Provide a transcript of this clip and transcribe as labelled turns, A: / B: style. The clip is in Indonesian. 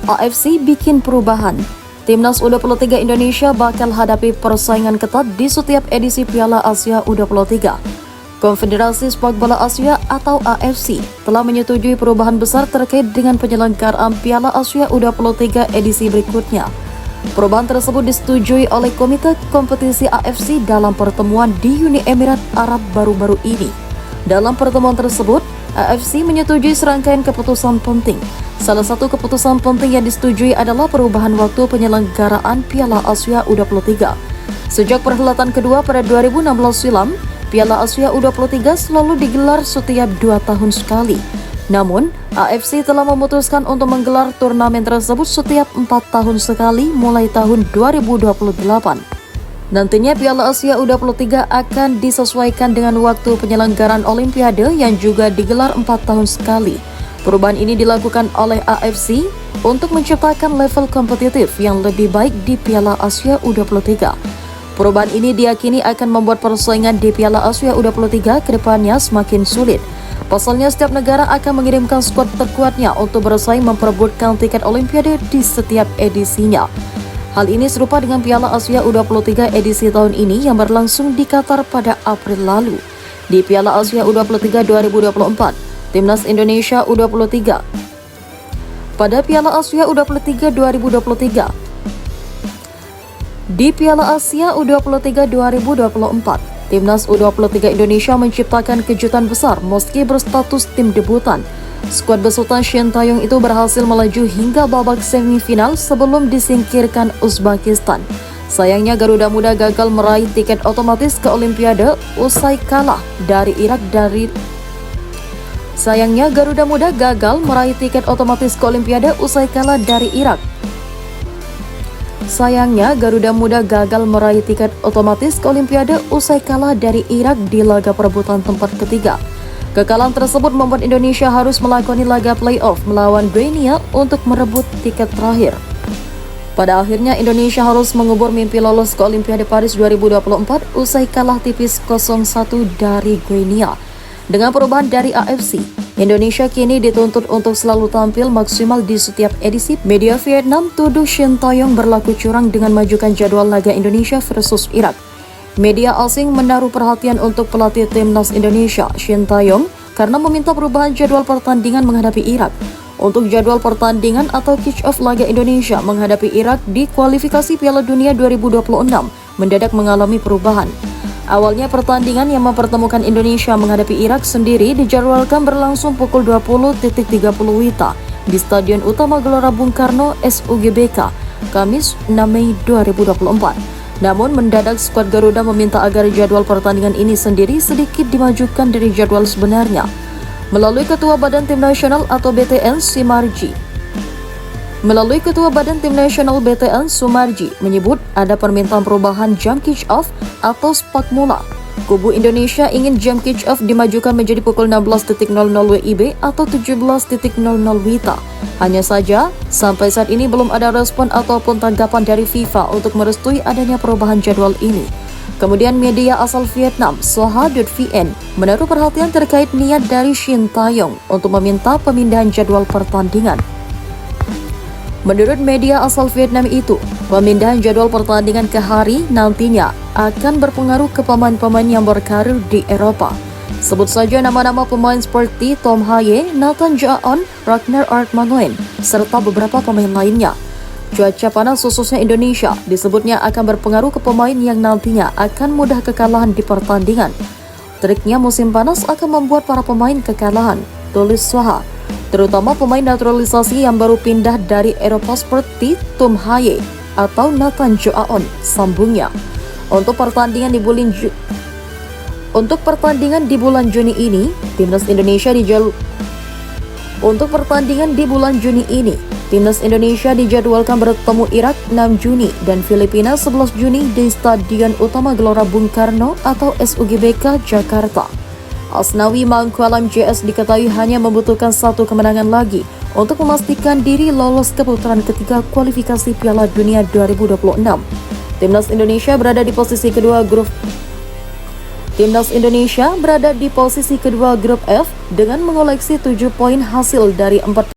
A: AFC bikin perubahan. Timnas U23 Indonesia bakal hadapi persaingan ketat di setiap edisi Piala Asia U23. Konfederasi Sepak Bola Asia atau AFC telah menyetujui perubahan besar terkait dengan penyelenggaraan Piala Asia U23 edisi berikutnya. Perubahan tersebut disetujui oleh Komite Kompetisi AFC dalam pertemuan di Uni Emirat Arab baru-baru ini. Dalam pertemuan tersebut, AFC menyetujui serangkaian keputusan penting. Salah satu keputusan penting yang disetujui adalah perubahan waktu penyelenggaraan Piala Asia U23. Sejak perhelatan kedua pada 2016 silam, Piala Asia U23 selalu digelar setiap 2 tahun sekali. Namun, AFC telah memutuskan untuk menggelar turnamen tersebut setiap 4 tahun sekali mulai tahun 2028. Nantinya Piala Asia U23 akan disesuaikan dengan waktu penyelenggaraan Olimpiade yang juga digelar 4 tahun sekali. Perubahan ini dilakukan oleh AFC untuk menciptakan level kompetitif yang lebih baik di Piala Asia U23. Perubahan ini diyakini akan membuat persaingan di Piala Asia U23 ke depannya semakin sulit. Pasalnya, setiap negara akan mengirimkan skuad terkuatnya untuk bersaing memperebutkan tiket Olimpiade di setiap edisinya. Hal ini serupa dengan Piala Asia U23 edisi tahun ini yang berlangsung di Qatar pada April lalu. Di Piala Asia U23 2024, Timnas Indonesia U23 pada Piala Asia U23 2023. Di Piala Asia U23 2024, Timnas U23 Indonesia menciptakan kejutan besar meski berstatus tim debutan. Skuad besutan Shin Tae-yong itu berhasil melaju hingga babak semifinal sebelum disingkirkan Uzbekistan. Sayangnya Garuda Muda gagal meraih tiket otomatis ke Olimpiade usai kalah dari Irak Sayangnya Garuda Muda gagal meraih tiket otomatis ke Olimpiade usai kalah dari Irak. Di laga perebutan tempat ketiga. Kekalahan tersebut membuat Indonesia harus melakoni laga playoff melawan Guinea untuk merebut tiket terakhir. Pada akhirnya Indonesia harus mengubur mimpi lolos ke Olimpiade Paris 2024 usai kalah tipis 0-1 dari Guinea. Dengan perubahan dari AFC, Indonesia kini dituntut untuk selalu tampil maksimal di setiap edisi. Media Vietnam tuduh Shin Tae-yong berlaku curang dengan majukan jadwal laga Indonesia versus Irak. Media asing menaruh perhatian untuk pelatih timnas Indonesia, Shin Tae-yong, karena meminta perubahan jadwal pertandingan menghadapi Irak. Untuk jadwal pertandingan atau kick-off laga Indonesia menghadapi Irak di kualifikasi Piala Dunia 2026 mendadak mengalami perubahan. Awalnya pertandingan yang mempertemukan Indonesia menghadapi Irak sendiri dijadwalkan berlangsung pukul 20.30 WITA di Stadion Utama Gelora Bung Karno SUGBK, Kamis 6 Mei 2024. Namun mendadak skuad Garuda meminta agar jadwal pertandingan ini sendiri sedikit dimajukan dari jadwal sebenarnya. Melalui Ketua Badan Tim Nasional atau BTN Sumarji menyebut ada permintaan perubahan jam kick-off atau sepak mula. Kubu Indonesia ingin jam kick-off dimajukan menjadi pukul 16.00 WIB atau 17.00 WITA. Hanya saja, sampai saat ini belum ada respon ataupun tanggapan dari FIFA untuk merestui adanya perubahan jadwal ini. Kemudian media asal Vietnam, Soha.vn, menaruh perhatian terkait niat dari Shin Tae-yong untuk meminta pemindahan jadwal pertandingan. Menurut media asal Vietnam itu, pemindahan jadwal pertandingan ke hari nantinya akan berpengaruh ke pemain-pemain yang berkarir di Eropa. Sebut saja nama-nama pemain seperti Tom Haye, Nathan Jaon, Ragnar Artmanuen, serta beberapa pemain lainnya. Cuaca panas khususnya Indonesia disebutnya akan berpengaruh ke pemain yang nantinya akan mudah kekalahan di pertandingan. Triknya musim panas akan membuat para pemain kekalahan, tulis Soha. Terutama pemain naturalisasi yang baru pindah dari Eropa seperti Tom Haye atau Nathan Jaon, sambungnya. Untuk pertandingan di bulan Juni ini, Timnas Indonesia dijadwalkan bertemu Irak 6 Juni dan Filipina 11 Juni di Stadion Utama Gelora Bung Karno atau SUGBK Jakarta. Asnawi Mangkualam JS diketahui hanya membutuhkan 1 kemenangan lagi untuk memastikan diri lolos ke putaran ketiga kualifikasi Piala Dunia 2026. Timnas Indonesia berada di posisi kedua grup F dengan mengoleksi 7 poin hasil dari 4